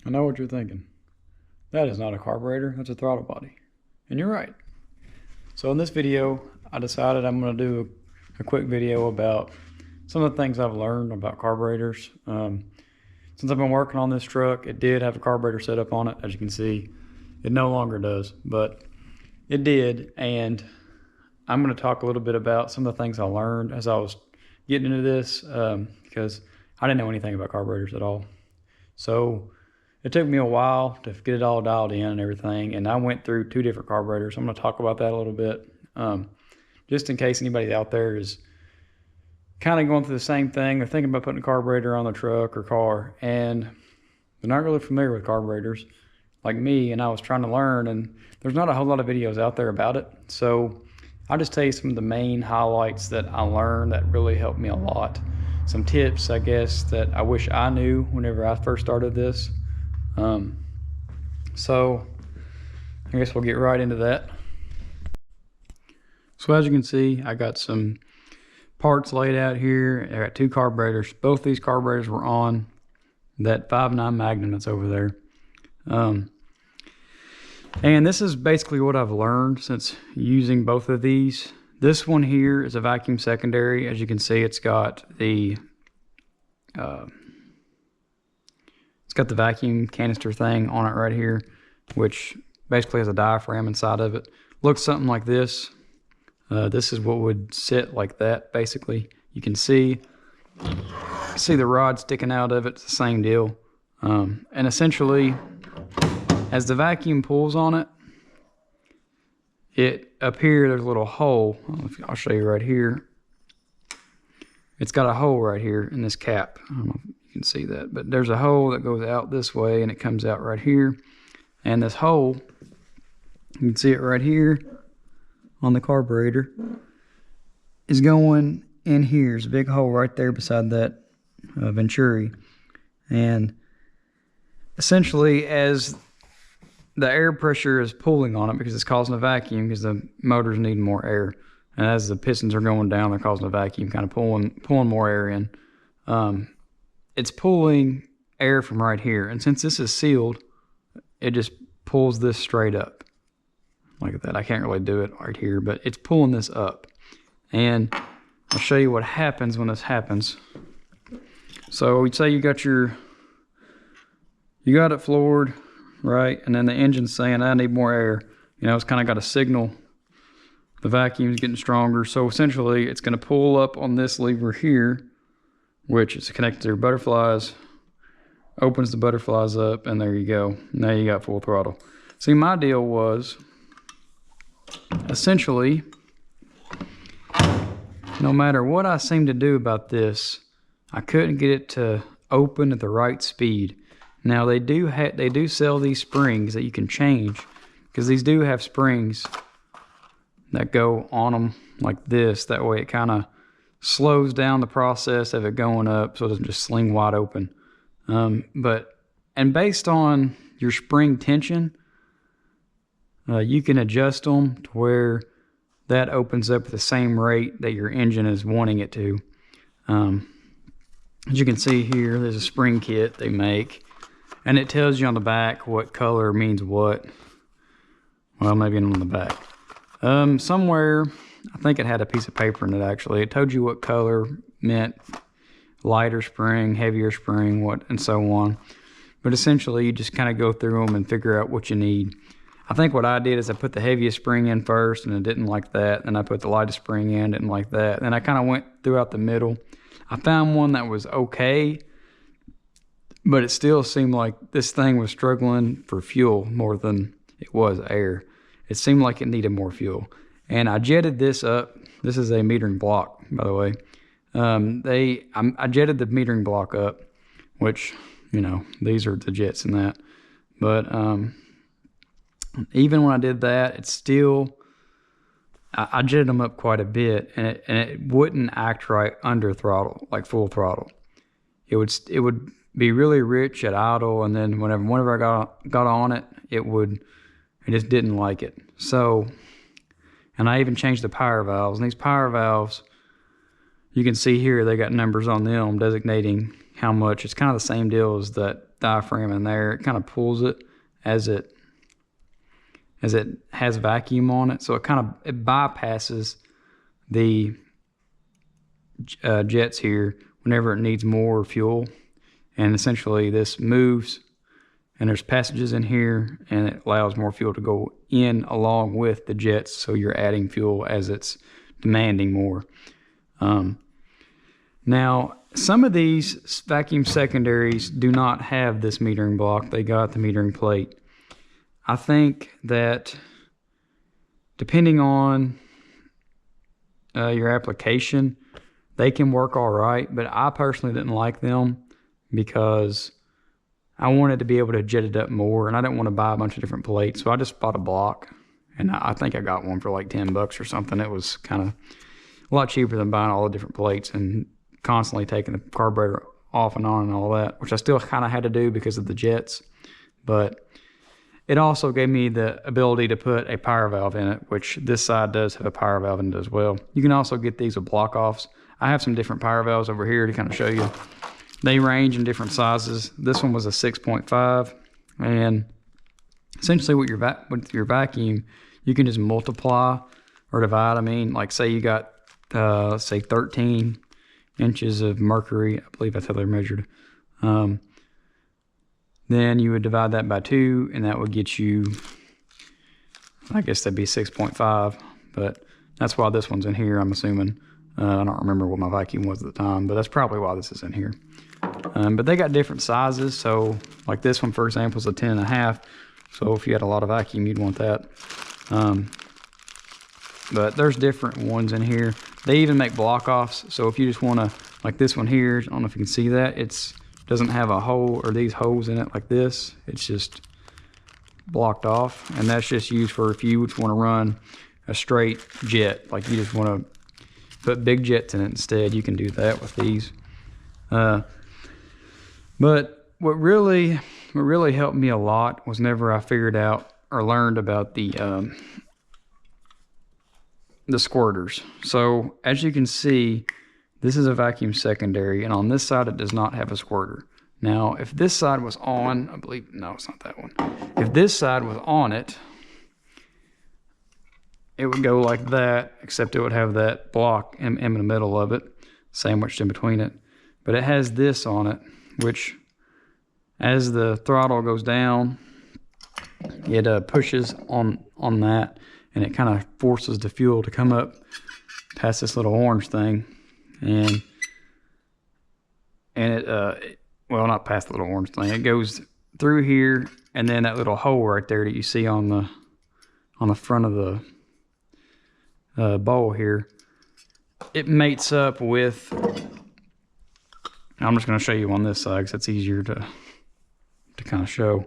I know what you're thinking. That is not a carburetor, that's a throttle body. And you're right. So in this video, I decided I'm going to do a quick video about some of the things I've learned about carburetors. Since I've been working on this truck, it did have a carburetor set up on it. As you can see, it no longer does, but it did. And I'm going to talk a little bit about some of the things I learned as I was getting into this, because I didn't know anything about carburetors at all. So it took me a while to get it all dialed in and everything, and I went through 2 different carburetors. I'm going to talk about that a little bit, just in case anybody out there is kind of going through the same thing. They're thinking about putting a carburetor on their truck or car, and they're not really familiar with carburetors like me, and I was trying to learn, and there's not a whole lot of videos out there about it. So I'll just tell you some of the main highlights that I learned that really helped me a lot. Some tips, I guess, that I wish I knew whenever I first started this. So I guess we'll get right into that. So as you can see, I got some parts laid out here. I got 2 carburetors. Both these carburetors were on that 5.9 Magnum that's over there. And this is basically what I've learned since using both of these. This one here is a vacuum secondary. As you can see, it's got the vacuum canister thing on it right here, which basically has a diaphragm inside of it. Looks something like this. This is what would sit like that, basically. You can see the rod sticking out of it. It's the same deal. And essentially, as the vacuum pulls on it, up here there's a little hole. I'll show you right here. It's got a hole right here in this cap. I don't know if you can see that, but there's a hole that goes out this way and it comes out right here. And this hole, you can see it right here on the carburetor, is going in here. There's a big hole right there beside that venturi. And essentially, as the air pressure is pulling on it, because it's causing a vacuum, because the motors need more air, and as the pistons are going down, they're causing a vacuum, kind of pulling more air in. It's pulling air from right here, and since this is sealed, it just pulls this straight up like that. I can't really do it right here, but it's pulling this up. And I'll show you what happens when this happens. So we'd say you got it floored, right? And then the engine's saying, I need more air. You know, it's kind of got a signal. The vacuum's getting stronger. So essentially, it's going to pull up on this lever here, which is connected to your butterflies, opens the butterflies up, and there you go. Now you got full throttle. See, my deal was, essentially, no matter what I seemed to do about this, I couldn't get it to open at the right speed. Now they do sell these springs that you can change, because these do have springs that go on them like this. That way it kind of slows down the process of it going up, so it doesn't just sling wide open. And based on your spring tension, you can adjust them to where that opens up at the same rate that your engine is wanting it to. As you can see here, there's a spring kit they make, and it tells you on the back what color means what. Well, maybe on the back. Somewhere, I think it had a piece of paper in it actually. It told you what color meant lighter spring, heavier spring, what, and so on. But essentially, you just kind of go through them and figure out what you need. I think what I did is I put the heaviest spring in first, and it didn't like that. Then I put the lightest spring in, didn't like that. Then I kind of went throughout the middle. I found one that was okay, but it still seemed like this thing was struggling for fuel more than it was air. It seemed like it needed more fuel. And I jetted this up. This is a metering block, by the way. I jetted the metering block up, which, you know, these are the jets in that. But even when I did that, it's still, I jetted them up quite a bit, and it wouldn't act right under throttle, like full throttle. It would be really rich at idle, and then whenever I got on it, it just didn't like it. So, and I even changed the power valves, and these power valves, you can see here they got numbers on them designating how much. It's kind of the same deal as that diaphragm in there. It kind of pulls it as it has vacuum on it. So it bypasses the jets here whenever it needs more fuel. And essentially this moves, and there's passages in here, and it allows more fuel to go in along with the jets. So you're adding fuel as it's demanding more. Now, some of these vacuum secondaries do not have this metering block. They got the metering plate. I think that depending on your application, they can work all right, but I personally didn't like them because I wanted to be able to jet it up more, and I didn't want to buy a bunch of different plates, so I just bought a block, and I think I got one for like $10 or something. It was kind of a lot cheaper than buying all the different plates and constantly taking the carburetor off and on and all that, which I still kind of had to do because of the jets. But it also gave me the ability to put a power valve in it, which this side does have a power valve in it as well. You can also get these with block offs. I have some different power valves over here to kind of show you. They range in different sizes. This one was a 6.5, and essentially with your vacuum, you can just multiply or divide. I mean, like say you got say 13 inches of mercury, I believe that's how they're measured. Then you would divide that by 2, and that would get you, I guess that'd be 6.5, but that's why this one's in here, I'm assuming. I don't remember what my vacuum was at the time, but that's probably why this is in here. But they got different sizes. So like this one, for example, is a 10.5. So if you had a lot of vacuum, you'd want that. But there's different ones in here. They even make block offs. So if you just want to, like this one here, I don't know if you can see that. It doesn't have a hole or these holes in it like this. It's just blocked off. And that's just used for if you just want to run a straight jet. Like you just want to put big jets in it instead, you can do that with these. But what really helped me a lot was whenever I figured out or learned about the squirters. So as you can see, this is a vacuum secondary, and on this side it does not have a squirter. Now, if this side was on, I believe, no, it's not that one. If this side was on it, it would go like that, except it would have that block in the middle of it, sandwiched in between it. But it has this on it, which as the throttle goes down, it pushes on that, and it kind of forces the fuel to come up past this little orange thing, and it well, not past the little orange thing. It goes through here, and then that little hole right there that you see on the front of the bowl here, it mates up with, I'm just going to show you on this side because it's easier to kind of show,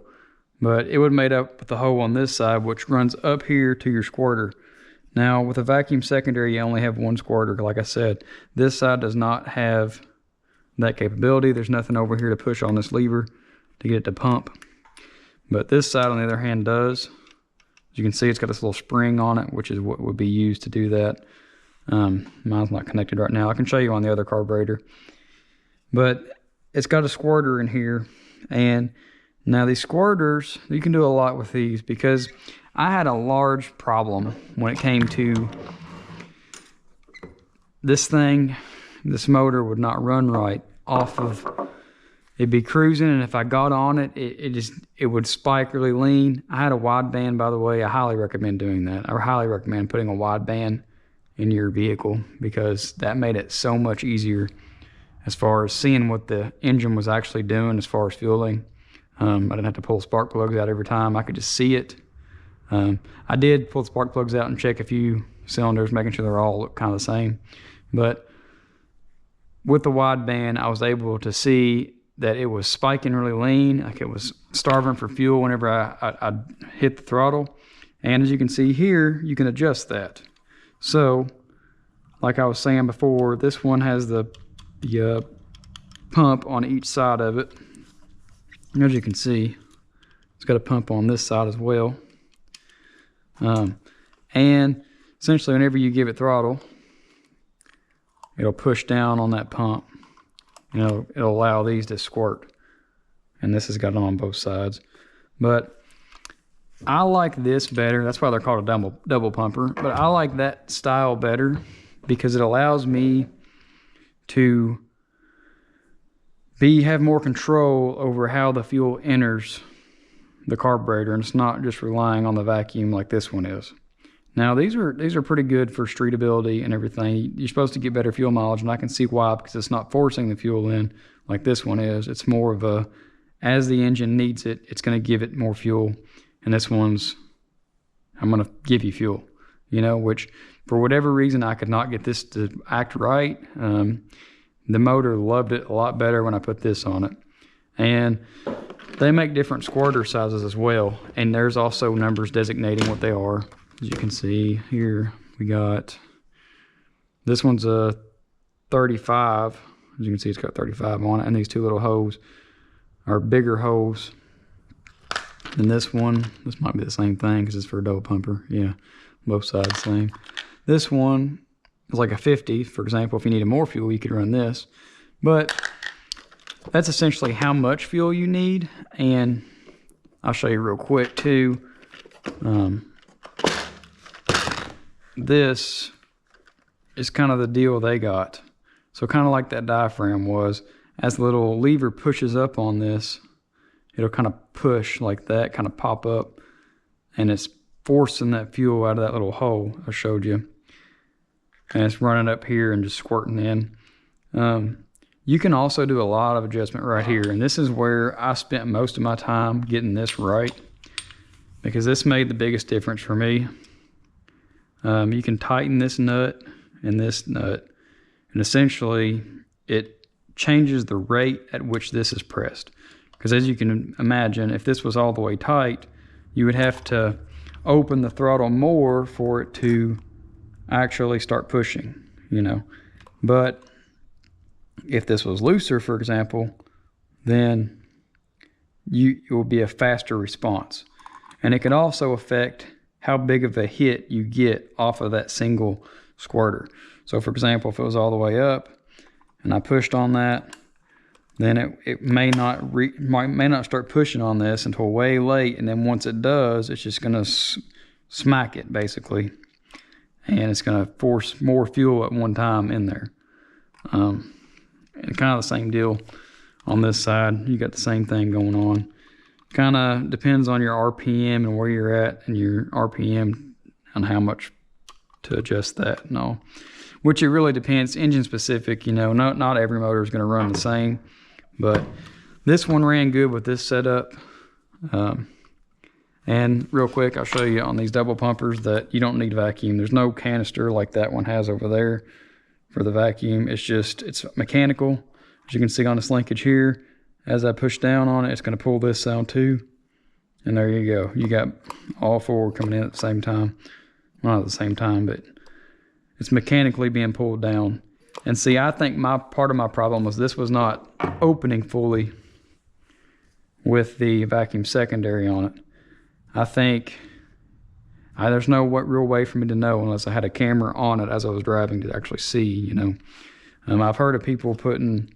but it would mate up with the hole on this side, which runs up here to your squirter. Now with a vacuum secondary, you only have one squirter. Like I said, this side does not have that capability. There's nothing over here to push on this lever to get it to pump, but this side on the other hand does. As you can see, it's got this little spring on it, which is what would be used to do that. Mine's not connected right now. I can show you on the other carburetor. But it's got a squirter in here. And now these squirters, you can do a lot with these, because I had a large problem when it came to this thing. This motor would not run right off of, it'd be cruising, and if I got on it, it would spike really lean. I had a wideband, by the way. I highly recommend doing that. I highly recommend putting a wideband in your vehicle, because that made it so much easier as far as seeing what the engine was actually doing as far as fueling. I didn't have to pull spark plugs out every time. I could just see it. I did pull the spark plugs out and check a few cylinders, making sure they're all kind of the same. But with the wideband, I was able to see that it was spiking really lean, like it was starving for fuel whenever I hit the throttle. And as you can see here, you can adjust that. So, like I was saying before, this one has the pump on each side of it. As you can see, it's got a pump on this side as well. And essentially, whenever you give it throttle, it'll push down on that pump. It'll allow these to squirt. and this has got it on both sides. But I like this better. That's why they're called a double pumper. But I like that style better because it allows me to have more control over how the fuel enters the carburetor, and it's not just relying on the vacuum like this one is. Now these are pretty good for streetability and everything. You're supposed to get better fuel mileage, and I can see why, because it's not forcing the fuel in like this one is. It's more of a, as the engine needs it, it's going to give it more fuel. And this one's, I'm going to give you fuel, you know, which for whatever reason I could not get this to act right. The motor loved it a lot better when I put this on it. And they make different squirter sizes as well, and there's also numbers designating what they are. As you can see here, we got, this one's a 35. As you can see, it's got 35 on it, and these two little holes are bigger holes than this one. This might be the same thing because it's for a double pumper. Yeah, both sides same. This one is like a 50, for example. If you needed more fuel, you could run this. But that's essentially how much fuel you need, and I'll show you real quick too. This is kind of the deal they got. So kind of like that diaphragm was, as the little lever pushes up on this, it'll kind of push like that, kind of pop up, and it's forcing that fuel out of that little hole I showed you. And it's running up here and just squirting in. You can also do a lot of adjustment right here, and this is where I spent most of my time getting this right, because this made the biggest difference for me. You can tighten this nut and this nut, and essentially it changes the rate at which this is pressed. Because as you can imagine, if this was all the way tight, you would have to open the throttle more for it to actually start pushing, you know. But if this was looser, for example, then it will be a faster response. And it could also affect how big of a hit you get off of that single squirter. So for example, if it was all the way up and I pushed on that, then it may not start pushing on this until way late, and then once it does, it's just gonna smack it basically, and it's gonna force more fuel at one time in there. And kind of the same deal on this side. You got the same thing going on. Kind of depends on your RPM and where you're at and your RPM and how much to adjust that and all. Which it really depends, engine specific, you know, not every motor is going to run the same. But this one ran good with this setup. And real quick, I'll show you on these double pumpers that you don't need vacuum. There's no canister like that one has over there for the vacuum. It's mechanical. As you can see on this linkage here, as I push down on it, it's going to pull this out too. And there you go. You got all four coming in at the same time. Well, not at the same time, but it's mechanically being pulled down. And see, I think part of my problem was this was not opening fully with the vacuum secondary on it. I think there's no real way for me to know unless I had a camera on it as I was driving to actually see, you know. I've heard of people putting,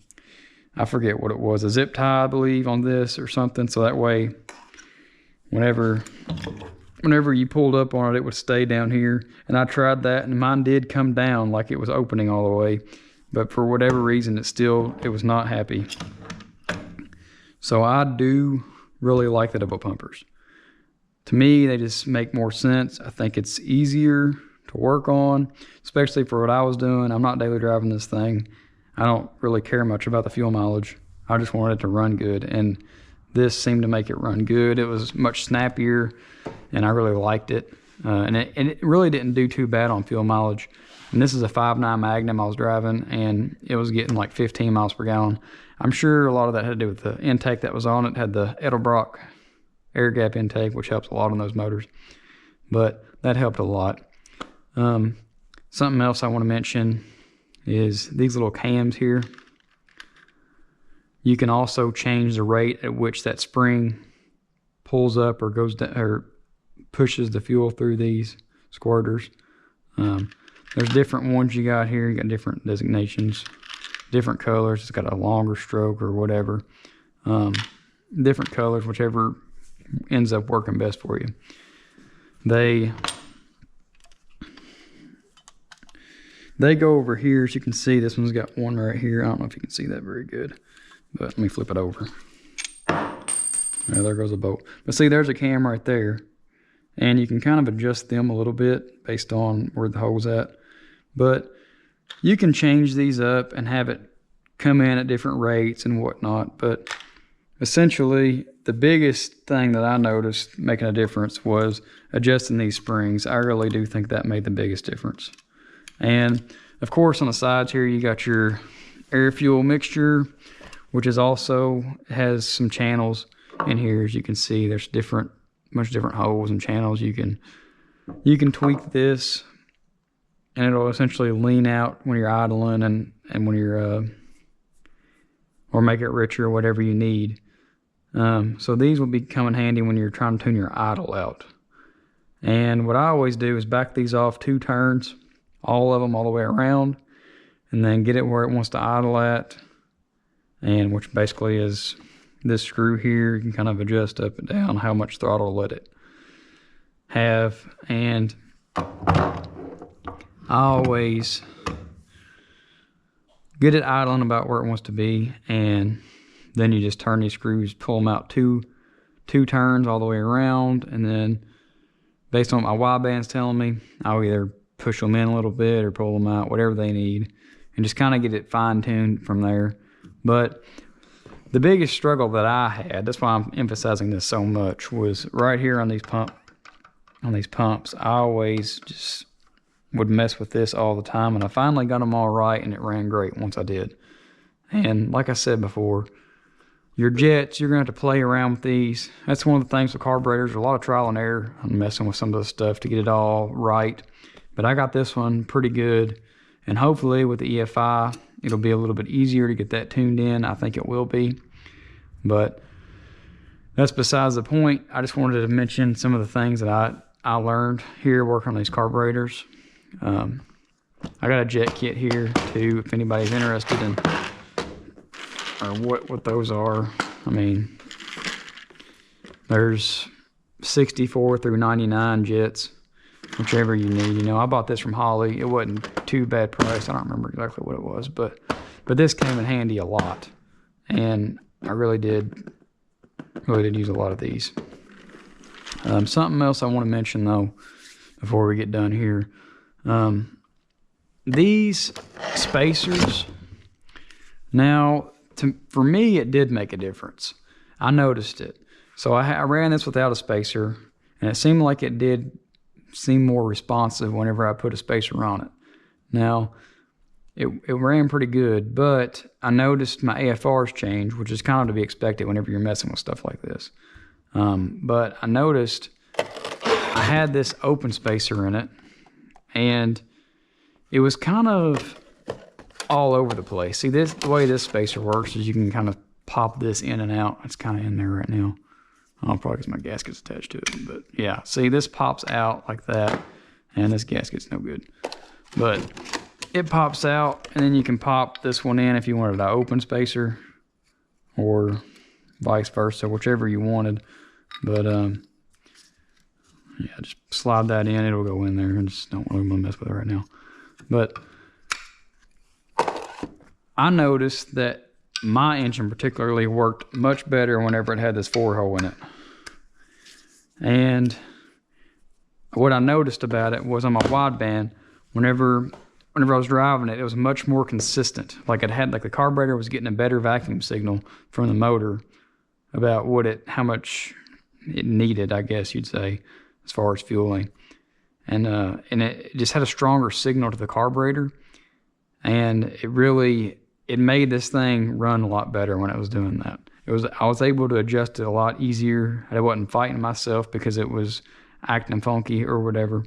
I forget what it was, a zip tie, I believe, on this or something, so that way whenever you pulled up on it, it would stay down here. And I tried that, and mine did come down like it was opening all the way, but for whatever reason, it was not happy. So I do really like the double pumpers. To me, they just make more sense. I think it's easier to work on, especially for what I was doing. I'm not daily driving this thing. I don't really care much about the fuel mileage. I just wanted it to run good, and this seemed to make it run good. It was much snappier, and I really liked it. And it really didn't do too bad on fuel mileage. And this is a 5.9 Magnum I was driving, and it was getting like 15 miles per gallon. I'm sure a lot of that had to do with the intake that was on it. It had the Edelbrock air gap intake, which helps a lot on those motors, but that helped a lot. Something else I want to mention is these little cams here. You can also change the rate at which that spring pulls up or goes down or pushes the fuel through these squirters. There's different ones you got here. You got different designations, different colors. It's got a longer stroke or whatever. different colors, whichever ends up working best for you. They go over here, as you can see. This one's got one right here. I don't know if you can see that very good, but let me flip it over. There goes a bolt. But see, there's a cam right there, and you can kind of adjust them a little bit based on where the hole's at. But you can change these up and have it come in at different rates and whatnot. But essentially, the biggest thing that I noticed making a difference was adjusting these springs. I really do think that made the biggest difference. And of course, on the sides here, you got your air fuel mixture, which is also has some channels in here. As you can see, there's much different holes and channels. You can tweak this, and it'll essentially lean out when you're idling and when you're or make it richer or whatever you need. So these will be coming handy when you're trying to tune your idle out. And what I always do is back these off 2 turns, all of them all the way around, and then get it where it wants to idle at, and which basically is this screw here. You can kind of adjust up and down how much throttle to let it have. And I always get it idling about where it wants to be, and then you just turn these screws, pull them out two turns all the way around, and then based on what my wideband's telling me, I'll either push them in a little bit or pull them out, whatever they need, and just kind of get it fine-tuned from there. But the biggest struggle that I had, that's why I'm emphasizing this so much, was right here on these pumps. I always just would mess with this all the time, and I finally got them all right, and it ran great once I did. And like I said before, your jets, you're going to have to play around with these. That's one of the things with carburetors, a lot of trial and error. I'm messing with some of the stuff to get it all right. But I got this one pretty good, and hopefully with the EFI, it'll be a little bit easier to get that tuned in. I think it will be, but that's besides the point. I just wanted to mention some of the things that I learned here working on these carburetors. I got a jet kit here too, if anybody's interested in or what those are. I mean, there's 64 through 99 jets, whichever you need. You know, I bought this from Holley. It wasn't too bad price. I don't remember exactly what it was, but this came in handy a lot, and I really did use a lot of these. Something else I want to mention though before we get done here. These spacers, now for me it did make a difference. I noticed it. So I ran this without a spacer, and it seemed like it did seem more responsive whenever I put a spacer on it. Now it ran pretty good, but I noticed my AFRs change, which is kind of to be expected whenever you're messing with stuff like this. But I noticed I had this open spacer in it, and it was kind of all over the place. See, the way this spacer works is you can kind of pop this in and out. It's kind of in there right now. Oh, probably because my gasket's attached to it. But yeah, see, this pops out like that, and this gasket's no good. But it pops out, and then you can pop this one in if you wanted an open spacer, or vice versa, whichever you wanted. But yeah, just slide that in, it'll go in there. I just don't really want to mess with it right now. But I noticed that my engine particularly worked much better whenever it had this 4-hole in it. And what I noticed about it was on my wideband, whenever I was driving it, it was much more consistent. Like the carburetor was getting a better vacuum signal from the motor about how much it needed, I guess you'd say, as far as fueling. And it just had a stronger signal to the carburetor, and it made this thing run a lot better when it was doing that. I was able to adjust it a lot easier. I wasn't fighting myself because it was acting funky or whatever.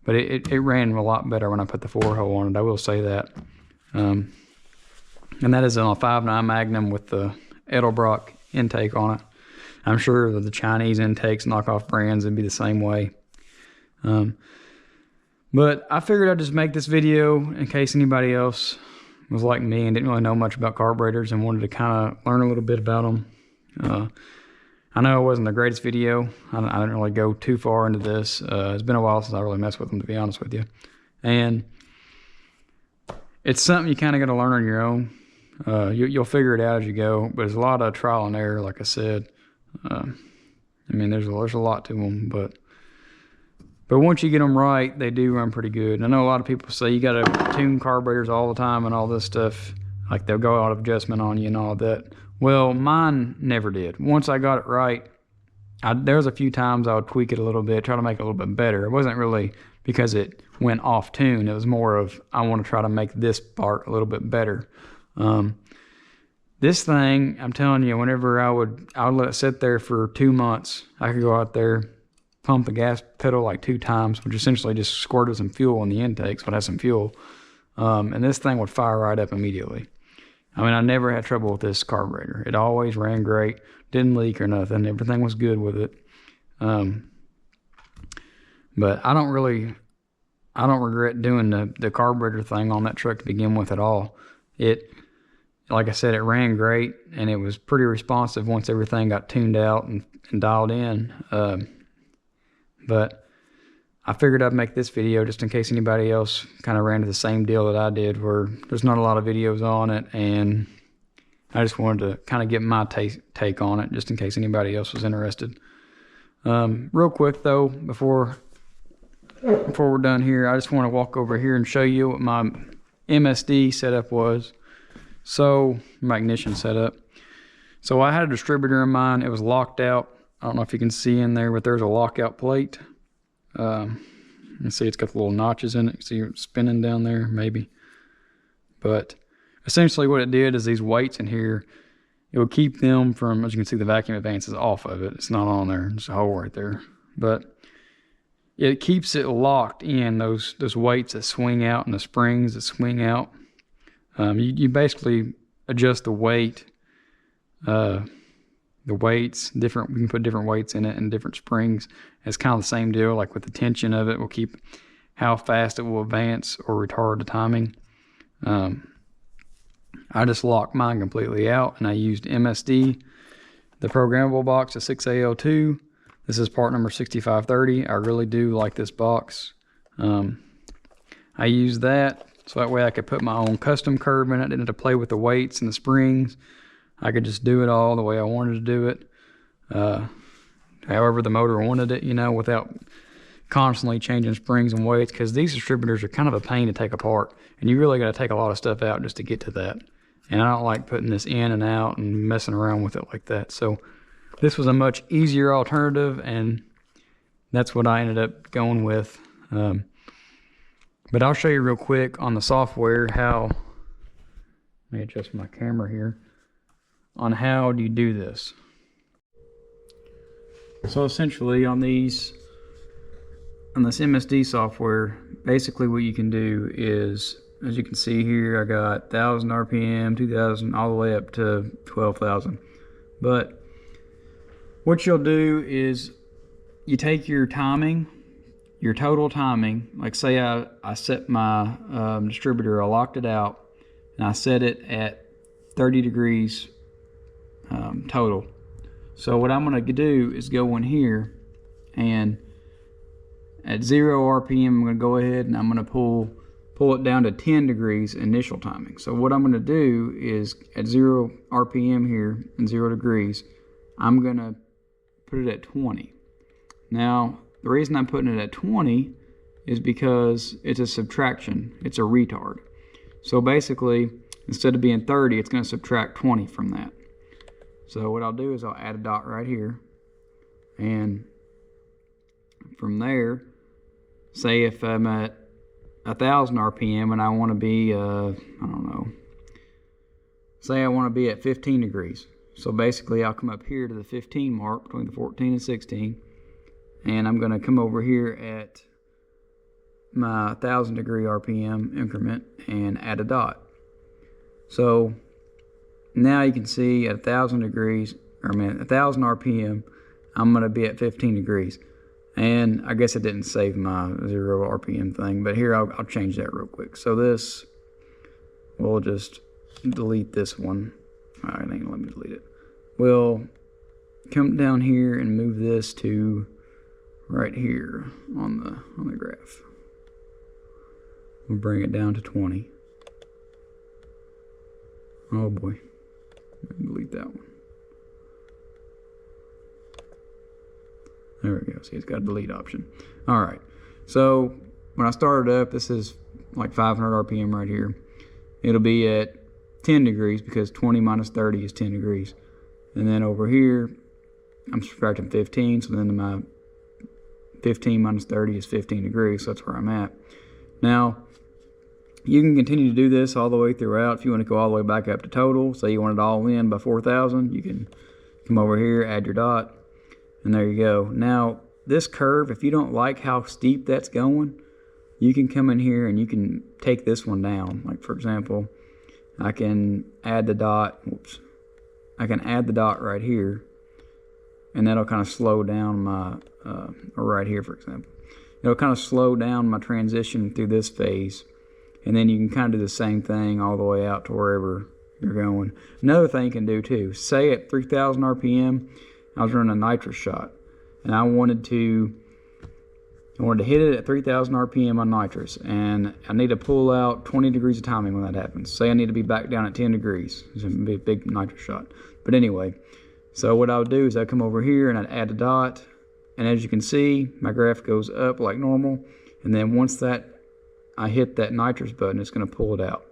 But it ran a lot better when I put the 4-hole on it, I will say that. And that is on a 5.9 Magnum with the Edelbrock intake on it. I'm sure that the Chinese intakes, knockoff brands, would be the same way. But I figured I'd just make this video in case anybody else was like me and didn't really know much about carburetors and wanted to kind of learn a little bit about them. I know it wasn't the greatest video. I didn't really go too far into this. It's been a while since I really messed with them, to be honest with you. And it's something you kind of got to learn on your own. You'll figure it out as you go, but there's a lot of trial and error, like I said. I mean, there's a lot to them, but once you get them right, they do run pretty good. And I know a lot of people say you got to tune carburetors all the time and all this stuff. Like they'll go out of adjustment on you and all that. Well, mine never did. Once I got it right, there was a few times I would tweak it a little bit, try to make it a little bit better. It wasn't really because it went off tune. It was more of, I want to try to make this part a little bit better. This thing, I'm telling you, whenever I would let it sit there for 2 months, I could go out there, pump the gas pedal like 2 times, which essentially just squirted some fuel in the intake, so it has some fuel. And this thing would fire right up immediately. I mean, I never had trouble with this carburetor. It always ran great, didn't leak or nothing. Everything was good with it. But I don't regret doing the carburetor thing on that truck to begin with at all. Like I said, it ran great, and it was pretty responsive once everything got tuned out and dialed in. But I figured I'd make this video just in case anybody else kind of ran into the same deal that I did, where there's not a lot of videos on it, and I just wanted to kind of get my take on it just in case anybody else was interested. Real quick though, before we're done here, I just want to walk over here and show you what my MSD setup was. So, my ignition setup. So I had a distributor in mine. It was locked out. I don't know if you can see in there, but there's a lockout plate. You can see it's got the little notches in it. See it spinning down there, maybe. But essentially what it did is these weights in here, it would keep them from, as you can see, the vacuum advance is off of it. It's not on there. There's a hole right there. But it keeps it locked in, those weights that swing out and the springs that swing out. You basically adjust the weight, the weights, we can put different weights in it and different springs. It's kind of the same deal, like with the tension of it will keep how fast it will advance or retard the timing. I just locked mine completely out, and I used MSD, the programmable box, a 6A02. This is part number 6530. I really do like this box. I use that so that way I could put my own custom curve in it. I didn't have to play with the weights and the springs. I could just do it all the way I wanted to do it. However the motor wanted it, without constantly changing springs and weights, because these distributors are kind of a pain to take apart, and you really got to take a lot of stuff out just to get to that. And I don't like putting this in and out and messing around with it like that. So this was a much easier alternative, and that's what I ended up going with. But I'll show you real quick on the software how, let me adjust my camera here, on how do you do this. So essentially on this MSD software, basically what you can do is, as you can see here, I got 1,000 RPM, 2,000, all the way up to 12,000. But what you'll do is you take your timing, your total timing, like say I set my distributor, I locked it out, and I set it at 30 degrees total. So what I'm going to do is go in here, and at 0 RPM I'm going to go ahead and I'm going to pull it down to 10 degrees initial timing. So what I'm going to do is at 0 RPM here and 0 degrees, I'm going to put it at 20. Now the reason I'm putting it at 20 is because it's a subtraction, it's a retard. So basically, instead of being 30, it's going to subtract 20 from that. So what I'll do is I'll add a dot right here, and from there, say if I'm at 1,000 RPM and I want to be, I don't know, say I want to be at 15 degrees. So basically I'll come up here to the 15 mark between the 14 and 16, and I'm going to come over here at my 1,000 degree RPM increment and add a dot. So now you can see at 1,000 degrees, or 1,000 RPM, I'm going to be at 15 degrees. And I guess it didn't save my 0 RPM thing, but here I'll change that real quick. So this, we'll just delete this one. All right, it ain't gonna let me delete it. We'll come down here and move this to right here on the graph. We'll bring it down to 20. Oh boy, delete that one. There we go. See, it's got a delete option. All right. So when I start it up, this is like 500 RPM right here. It'll be at 10 degrees because 20 minus 30 is 10 degrees. And then over here, I'm subtracting 15. So then my 15 minus 30 is 15 degrees. So that's where I'm at. Now, you can continue to do this all the way throughout. If you want to go all the way back up to total, say you want it all in by 4,000, you can come over here, add your dot, and there you go. Now, this curve, if you don't like how steep that's going, you can come in here and you can take this one down. Like, for example, I can add the dot, I can add the dot right here, and that'll kind of slow down my, or right here, for example. It'll kind of slow down my transition through this phase. And then you can kind of do the same thing all the way out to wherever you're going. Another thing you can do too, say at 3,000 RPM, I was running a nitrous shot, and I wanted to hit it at 3,000 RPM on nitrous, and I need to pull out 20 degrees of timing when that happens. Say I need to be back down at 10 degrees. It's going to be a big nitrous shot. But anyway, so what I would do is I'd come over here and I'd add a dot, and as you can see, my graph goes up like normal, and then once I hit that nitrous button, it's going to pull it out.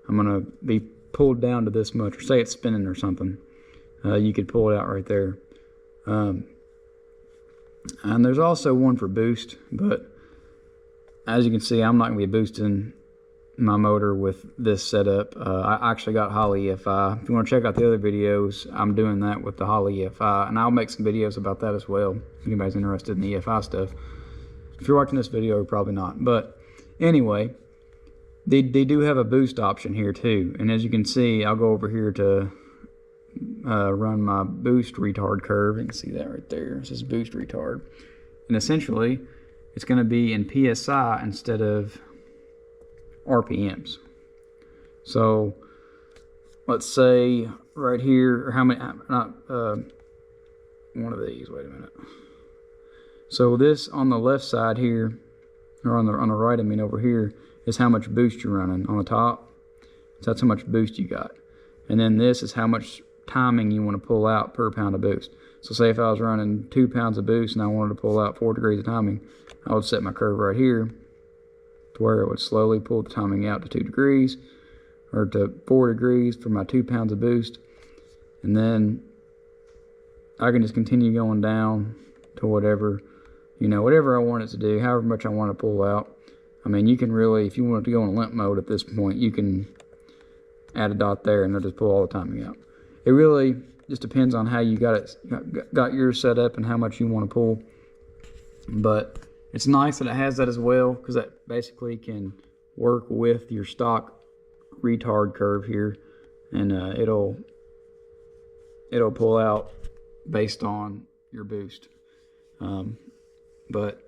I'm going to be pulled down to this much, or say it's spinning or something. You could pull it out right there. And there's also one for boost, but as you can see, I'm not going to be boosting my motor with this setup. I actually got Holley EFI. If you want to check out the other videos, I'm doing that with the Holley EFI, and I'll make some videos about that as well, if anybody's interested in the EFI stuff. If you're watching this video, you're probably not, but anyway, they do have a boost option here too, and as you can see, I'll go over here to run my boost retard curve. You can see that right there. This is boost retard, and essentially it's going to be in PSI instead of RPMs. So let's say right here, or how many, not one of these, wait a minute. So this on the left side here, or on the right, I mean over here, is how much boost you're running on the top. So that's how much boost you got. And then this is how much timing you want to pull out per pound of boost. So say if I was running 2 pounds of boost and I wanted to pull out 4 degrees of timing, I would set my curve right here to where it would slowly pull the timing out to 2 degrees, or to 4 degrees for my 2 pounds of boost. And then I can just continue going down to whatever, you know, whatever I want it to do, however much I want to pull out. I mean, you can really, if you want to go in limp mode at this point, you can add a dot there and it'll just pull all the timing out. It really just depends on how you got yours set up and how much you want to pull. But it's nice that it has that as well, because that basically can work with your stock retard curve here, and it'll pull out based on your boost. But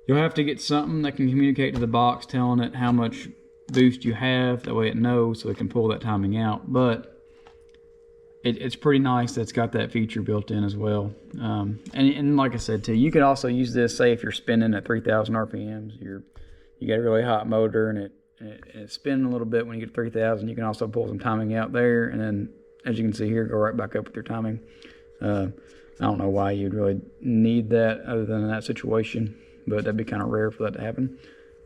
you'll have to get something that can communicate to the box telling it how much boost you have, that way it knows, so it can pull that timing out. But it's pretty nice that it's got that feature built in as well. And like I said too, you can also use this, say if you're spinning at 3,000 RPMs, you got a really hot motor and it's spinning a little bit when you get to 3,000. You can also pull some timing out there, and then as you can see here, go right back up with your timing. I don't know why you'd really need that other than in that situation, but that'd be kind of rare for that to happen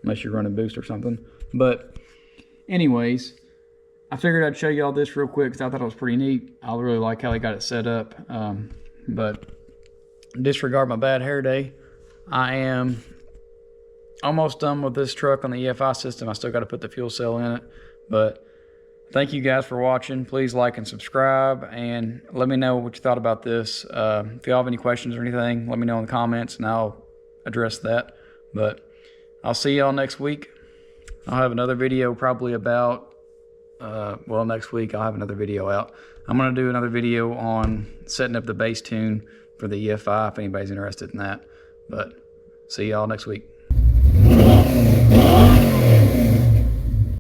unless you're running boost or something. But anyways, I figured I'd show you all this real quick because I thought it was pretty neat. I really like how they got it set up. But disregard my bad hair day. I am almost done with this truck on the EFI system. I still got to put the fuel cell in it. But thank you guys for watching. Please like and subscribe, and let me know what you thought about this. If you have any questions or anything, let me know in the comments and I'll address that. But I'll see y'all next week. I'll have another video probably about, well, next week I'll have another video out. I'm going to do another video on setting up the bass tune for the EFI if anybody's interested in that. But see y'all next week.